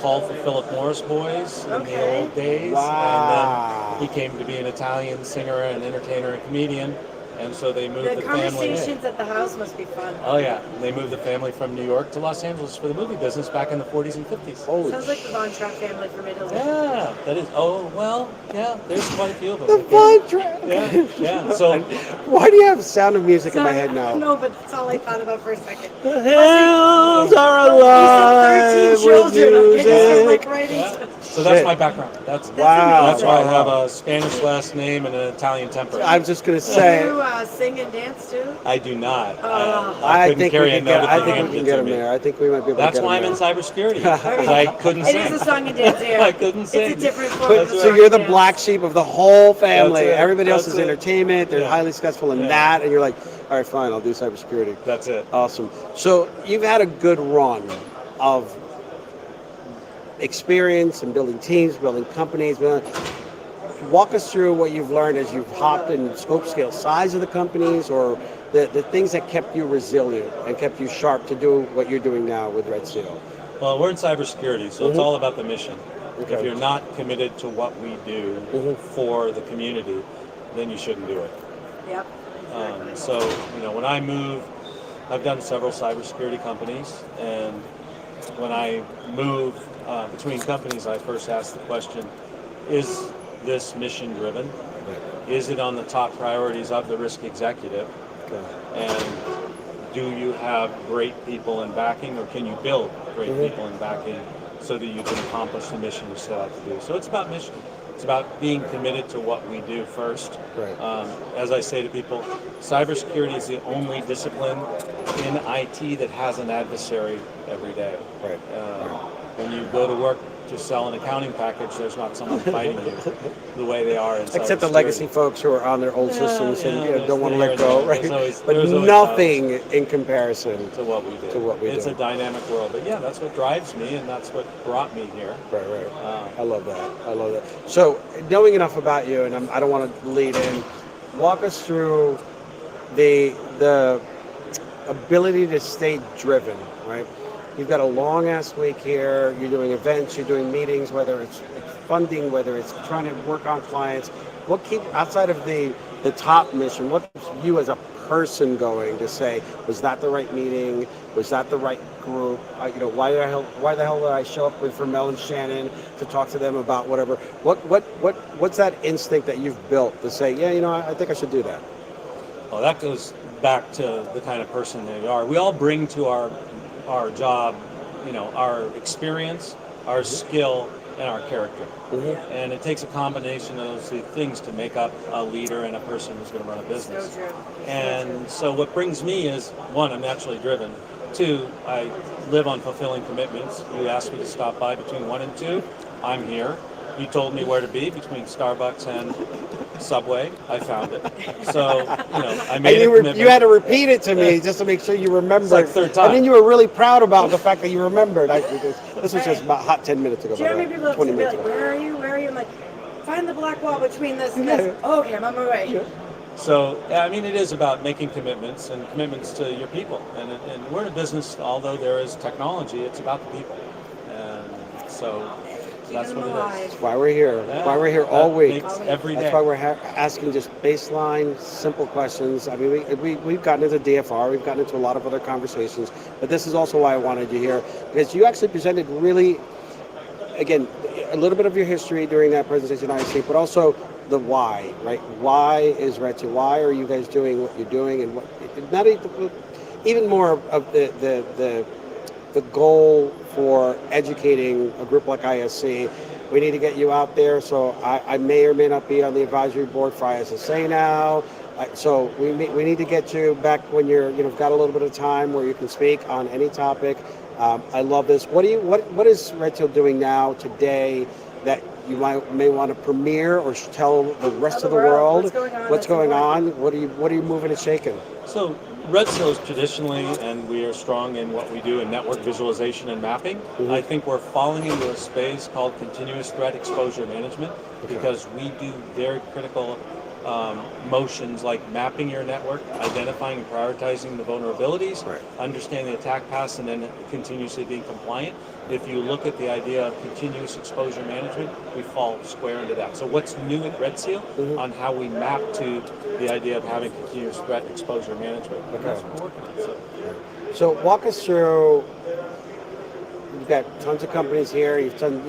called for Philip Morris boys in the Okay. old days. Wow. And then he came to be an Italian singer and entertainer and comedian. And so they moved The the family. conversations at the house must be fun. Oh yeah, they moved the family from New York to Los Angeles for the movie business back in the 40s and 50s. Holy Sounds like the Von Trapp family from Italy. Yeah, that is. Oh well, yeah. There's quite a few of them. The Von Trapp. Yeah, yeah. So Why do you have Sound of Music in my Sorry, head now? No, but that's all I thought about for a second. The hills are You alive said 13 with children. Okay, so like music. right into so that's Shit. my background. That's Wow. That's why I have Wow. a Spanish last name and an Italian temper. I'm just gonna Do say. you sing and dance too? I do not. I couldn't think we carry a can note get. if I you think we handed can it get to him me. there. I think we might be able That's to get why I'm him in there. cybersecurity. 'Cause I couldn't It sing. is a song and dance here. I couldn't sing. It's a different form But, of so song you're and the dance. black sheep of the whole family. That's it. Everybody else That's is it. entertainment. They're Yeah. highly successful in Yeah. that, and you're like, all right, fine, I'll do cybersecurity. That's it. Awesome. So you've had a good run of experience in building teams, building companies. Walk us through what you've learned as you've hopped in scope, scale, size of the companies, or the things that kept you resilient and kept you sharp to do what you're doing now with Red Seal. Well, we're in cybersecurity, so it's all about the mission. Okay. If you're not committed to what we do for the community, then you shouldn't do it. Yep. So, when I move, I've done several cybersecurity companies, and when I move between companies, I first ask the question, is this mission driven? Is it on the top priorities of the risk executive? And do you have great people in backing, or can you build great people in backing so that you can accomplish the mission you set out to do? So it's about mission. It's about being committed to what we do first. Right. As I say to people, cybersecurity is the only discipline in IT that has an adversary every day. Right. When you go to work to sell an accounting package, there's not someone fighting you the way they are in Except the cybersecurity. legacy folks who are on their old systems and don't want to let go, right? There's always But those. nothing in comparison. To what we do. To what we it's do. a dynamic world. But yeah, that's what drives me, and that's what brought me here. Right, right. I love that. I love that. So, knowing enough about you, and I don't want to lead in, walk us through the ability to stay driven, right? You've got a long ass week here. You're doing events. You're doing meetings. Whether it's funding, whether it's trying to work on clients. What keep outside of the top mission? What keeps you as a person going to say, was that the right meeting? Was that the right group? Why the hell did I show up with Mel and Shannon to talk to them about whatever? What's that instinct that you've built to say, yeah, I think I should do that? Well, that goes back to the kind of person they are. We all bring to our job, our experience, our skill, and our character. And it takes a combination of those things to make up a leader and a person who's going to run a business. So true. And so what brings me is, one, I'm naturally driven. Two, I live on fulfilling commitments. You asked me to stop by between 1 and 2. I'm here. You told me where to be between Starbucks and Subway. I found it. So, I made a commitment. You had to repeat it to me just to make sure you remembered. It's like third time. And then you were really proud about the fact that you remembered. This was just about hot 10 minutes ago. by the Jeremy way, people 20 be minutes like, ago. where are you? Where are you? I'm like, find the black wall between this and this. Oh, okay, I'm on my way. So, it is about making commitments and commitments to your people. And we're in a business, although there is technology, it's about the people. And so that's Keep what them it is. alive. That's why we're here. Yeah, That's why we're here all that week. makes every That's day. why we're asking just baseline, simple questions. I mean, we've gotten into DFR, we've gotten into a lot of other conversations, but this is also why I wanted you here, because you actually presented really, again, a little bit of your history during that presentation at IC, but also the why, right? Why is Red Seal? Why are you guys doing what you're doing, and not even more of the goal for educating a group like ISC. We need to get you out there. So I may or may not be on the advisory board for ISSA now. So we need to get you back when you've got a little bit of time where you can speak on any topic. I love this. What is Red Seal doing now today that you may want to premiere or tell the rest of the world? What's going on? What are you moving and shaking? So Red Seal is traditionally, and we are strong in what we do in network visualization and mapping. I think we're falling into a space called continuous threat exposure management because we do very critical motions like mapping your network, identifying and prioritizing the vulnerabilities, Right. understanding the attack paths, and then continuously being compliant. If you look at the idea of continuous exposure management, we fall square into that. So what's new at Red Seal on how we map to the idea of having continuous threat exposure management? And that's what we're working on. So walk us through. You've got tons of companies here. You've done.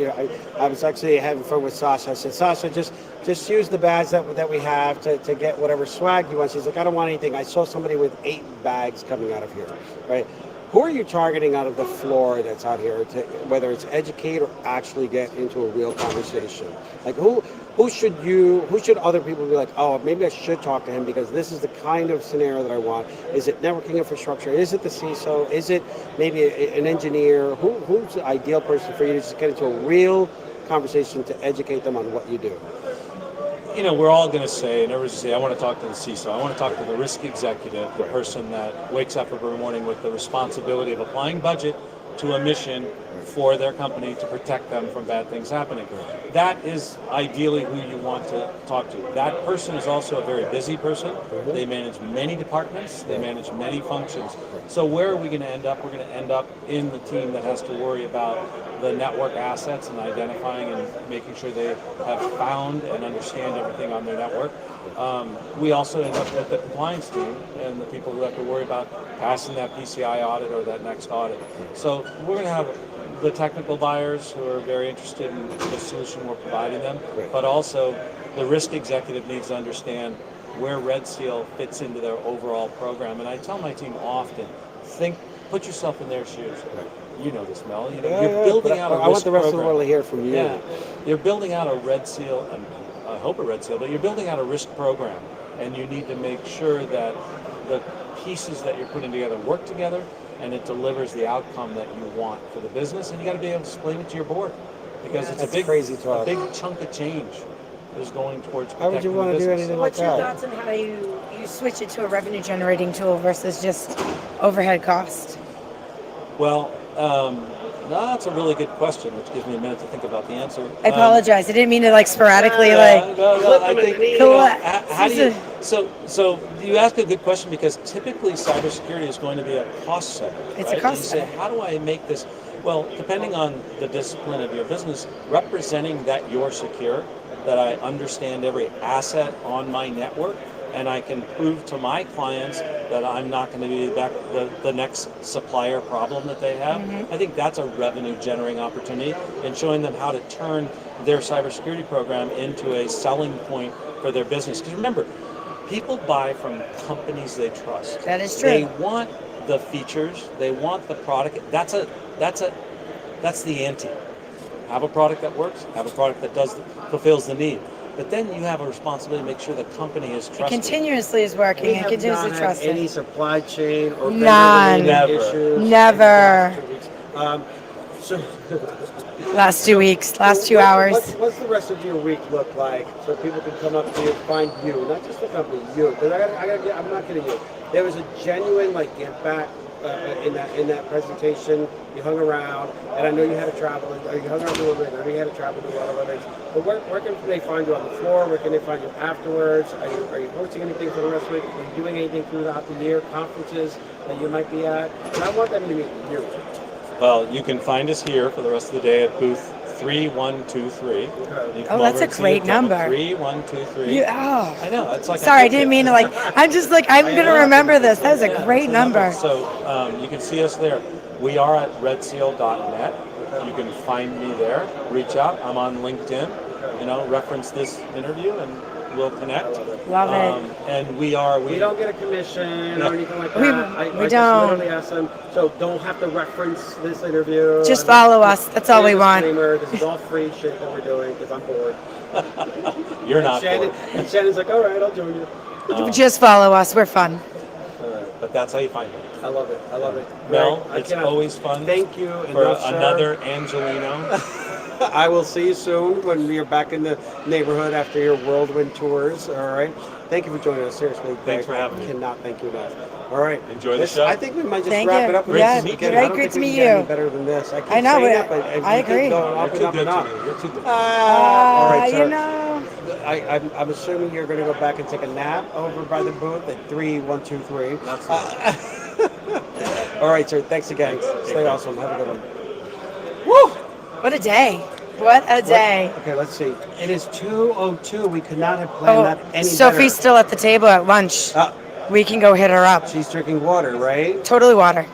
I was actually having fun with Sasha. I said, Sasha, just use the bags that we have to get whatever swag you want. She's like, I don't want anything. I saw somebody with 8 bags coming out of here, right? Who are you targeting out of the floor that's out here, whether it's educate or actually get into a real conversation? Like who should other people be like, oh, maybe I should talk to him because this is the kind of scenario that I want. Is it networking infrastructure? Is it the CISO? Is it maybe an engineer? Who's the ideal person for you to just get into a real conversation to educate them on what you do? We're all going to say, and everyone's going to say, I want to talk to the CISO. I want to talk to the risk executive, the person that wakes up every morning with the responsibility of applying budget to a mission for their company to protect them from bad things happening. That is ideally who you want to talk to. That person is also a very busy person. They manage many departments. They manage many functions. So where are we going to end up? We're going to end up in the team that has to worry about the network assets and identifying and making sure they have found and understand everything on their network. We also end up with the compliance team and the people who have to worry about passing that PCI audit or that next audit. So we're going to have the technical buyers who are very interested in the solution we're providing them, but also the risk executive needs to understand where Red Seal fits into their overall program. And I tell my team often, put yourself in their shoes. You know this, Mel. You're building out a risk program. I want the rest of the world to hear from you. Yeah, you're building out a Red Seal, and I hope a Red Seal, but you're building out a risk program, and you need to make sure that the pieces that you're putting together work together, and it delivers the outcome that you want for the business. And you got to be able to explain it to your board, because it's That's crazy talk. a big chunk of change is going towards protecting Why would you want the to do business. anything like What's your that? thoughts on how you switch it to a revenue generating tool versus just overhead cost? Well, that's a really good question, which gives me a minute to think about the answer. I apologize. I didn't mean to sporadically No, I think how do you? Susan. So you ask a good question, because typically cybersecurity is going to be a cost center. It's a right? cost You say, center. how do I make this? Well, depending on the discipline of your business, representing that you're secure, that I understand every asset on my network, and I can prove to my clients that I'm not going to be the next supplier problem that they have. I think that's a revenue generating opportunity, and showing them how to turn their cybersecurity program into a selling point for their business. Because remember, people buy from companies they trust. That is true. They want the features, they want the product. That's the ante. Have a product that works, have a product that fulfills the need. But then you have a responsibility to make sure the company is It trusted. continuously is working. We It have continuously not had trusted. any supply chain or None. vendor-related Never. issues. Never. So Last 2 weeks, last 2 hours. What's the rest of your week look like, so people can come up to you, find you, not just the company, you? Because I'm not kidding you. There was a genuine give back in that presentation. You hung around, and I know you had to travel. Or you hung around a little bit. I know you had to travel to a lot of other things. But where can they find you on the floor? Where can they find you afterwards? Are you hosting anything for the rest of the week? Are you doing anything throughout the year? Conferences that you might be at? And I want them to meet you. Well, you can find us here for the rest of the day at booth 3123. You can come that's over a and see great the demo. number. 3123. I know. It's like Sorry, I didn't mean to I'm just I'm going to remember this. That is a great number. So you can see us there. We are at redseal.net. You can find me there. Reach out. I'm on LinkedIn. Reference this interview and we'll connect. Love it. And we don't get a commission or anything like that. We I don't. just literally ask them, so don't have to reference this interview. Just follow us. That's all we want. Disclaimer, this is all free shit that we're doing because I'm bored. You're not Shannon, bored. and Shannon's like, all right, I'll join you. Just follow us. We're fun. But that's how you find me. I love it. Mel, Greg, I it's cannot always fun. Thank you. For another Angelino. I will see you soon when you're back in the neighborhood after your whirlwind tours. All right. Thank you for joining us. Seriously, Thanks Greg, for having me. Cannot thank you enough. All right. Enjoy the show. I think we might just Thank wrap you. it up with Yeah, this. great- I don't great think to we meet can get any you. better than this. I keep I know, saying but that, but I we keep agree. going up You're and too up good and up. to me. You're too good. All right, so you know. I'm assuming you're going to go back and take a nap over by the booth at 3-1-2-3. Absolutely. All right, sir. Thanks again. Thanks. Stay awesome. Have a good one. Woo! What a day. What a day. Okay, let's see. It is 2:02. We could not have planned that any Sophie's better. still at the table at lunch. We can go hit her up. She's drinking water, right? Totally water.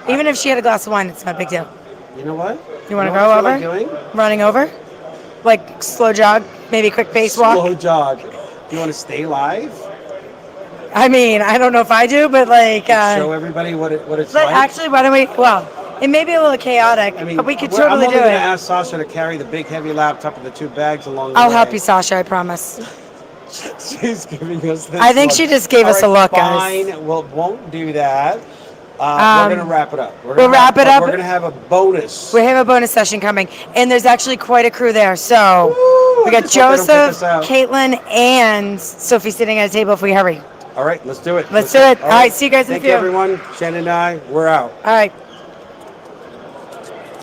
Even if she had a glass of wine, it's not a big deal. You know what? You want to know go what I over? feel like doing? Running over? Like slow jog, maybe quick pace walk? Slow jog. You want to stay live? I mean, I don't know if I do, but like, Show everybody what it's but like. actually, why don't we? Well, it may be a little chaotic, I mean, but we could I'm totally only do going to it. ask Sasha to carry the big heavy laptop and the 2 bags along the I'll way. help you, Sasha. I promise. She's giving us this I think look. she just gave All us a look, guys. Fine, won't do that. We're going to wrap it up. we'll wrap it up. We're going to have a bonus. We have a bonus session coming, and there's actually quite a crew there. So Woo! we I got just hope they don't kick us Joseph, out. Caitlin, and Sophie sitting at a table if we hurry. All right, let's do it. Let's do it. All right, see you guys in a Thank few. you, everyone. Shannon and I, we're out. All right.